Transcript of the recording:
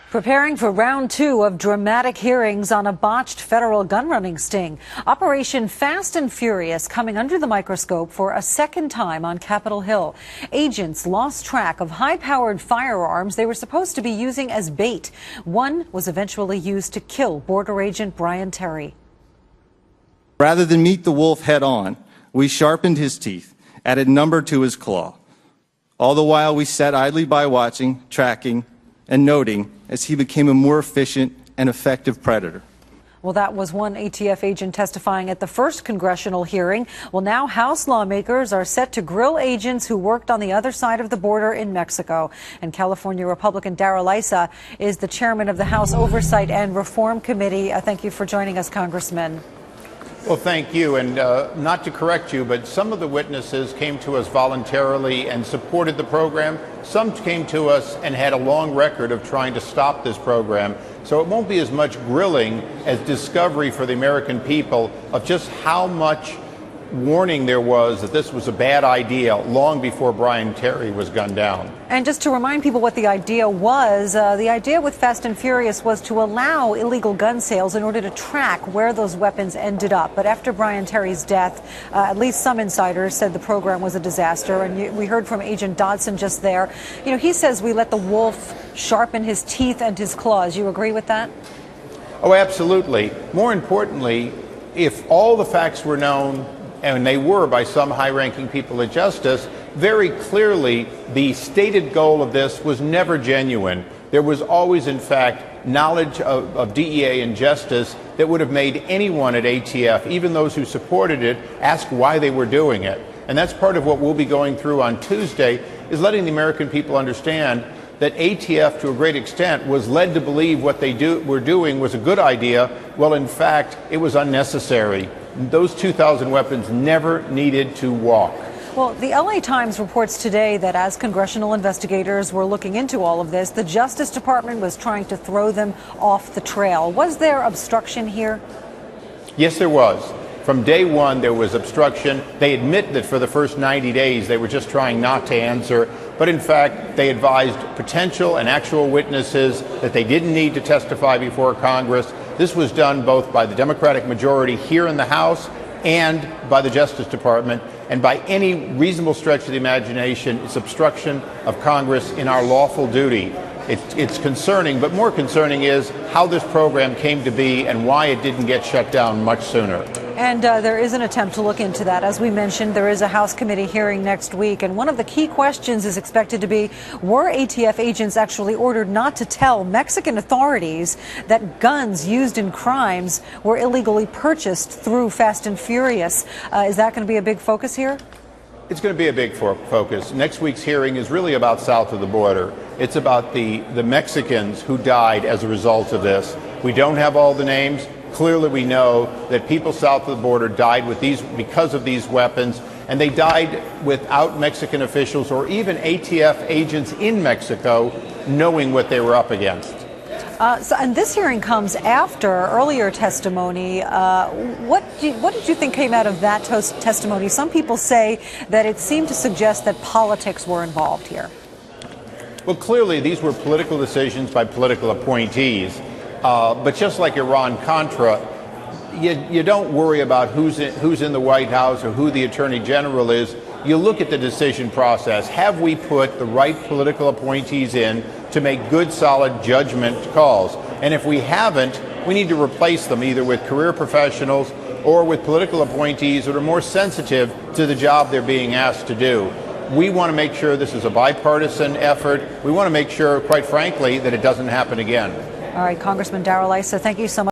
Preparing for round two of dramatic hearings on a botched federal gun-running sting. Operation Fast and Furious coming under the microscope for a second time on Capitol Hill. Agents lost track of high-powered firearms they were supposed to be using as bait. One was eventually used to kill Border Agent Brian Terry. Rather than meet the wolf head-on, we sharpened his teeth, added number to his claw. All the while we sat idly by watching, tracking, and noting as he became a more efficient and effective predator. Well, that was one ATF agent testifying at the first congressional hearing. Well, now House lawmakers are set to grill agents who worked on the other side of the border in Mexico. And California Republican Issa is the chairman of the House Oversight and Reform Committee. Thank you for joining us, Congressman. Well, thank you. And not to correct you, but some of the witnesses came to us voluntarily and supported the program. Some came to us and had a long record of trying to stop this program. So it won't be as much grilling as discovery for the American people of just how much warning there was that this was a bad idea long before Brian Terry was gunned down. And just to remind people what the idea was, the idea with Fast and Furious was to allow illegal gun sales in order to track where those weapons ended up. But after Brian Terry's death, at least some insiders said the program was a disaster. And we heard from Agent Dodson just there. You know, he says we let the wolf sharpen his teeth and his claws. You agree with that? Oh, absolutely. More importantly, if all the facts were known, and they were by some high-ranking people at Justice, very clearly the stated goal of this was never genuine. There was always, in fact, knowledge of DEA and Justice that would have made anyone at ATF, even those who supported it, ask why they were doing it. And that's part of what we'll be going through on Tuesday, is letting the American people understand that ATF, to a great extent, was led to believe what they were doing was a good idea. Well, in fact, it was unnecessary. Those 2,000 weapons never needed to walk. Well, the LA Times reports today that as congressional investigators were looking into all of this, the Justice Department was trying to throw them off the trail. Was there obstruction here? Yes, there was. From day one, there was obstruction. They admit that for the first 90 days, they were just trying not to answer. But in fact, they advised potential and actual witnesses that they didn't need to testify before Congress. This was done both by the Democratic majority here in the House and by the Justice Department. And by any reasonable stretch of the imagination, it's obstruction of Congress in our lawful duty. It's concerning, but more concerning is how this program came to be and why it didn't get shut down much sooner. And there is an attempt to look into that. As we mentioned, there is a House committee hearing next week. And one of the key questions is expected to be, were ATF agents actually ordered not to tell Mexican authorities that guns used in crimes were illegally purchased through Fast and Furious? Is that going to be a big focus here? It's going to be a big focus. Next week's hearing is really about south of the border. It's about the Mexicans who died as a result of this. We don't have all the names. Clearly, we know that people south of the border died because of these weapons, and they died without Mexican officials or even ATF agents in Mexico knowing what they were up against. And this hearing comes after earlier testimony. What did you think came out of that testimony? Some people say that it seemed to suggest that politics were involved here. Well, clearly, these were political decisions by political appointees. But just like Iran-Contra, you don't worry about who's in the White House or who the Attorney General is. You look at the decision process. Have we put the right political appointees in to make good, solid judgment calls? And if we haven't, we need to replace them either with career professionals or with political appointees that are more sensitive to the job they're being asked to do. We want to make sure this is a bipartisan effort. We want to make sure, quite frankly, that it doesn't happen again. All right, Congressman Issa, thank you so much.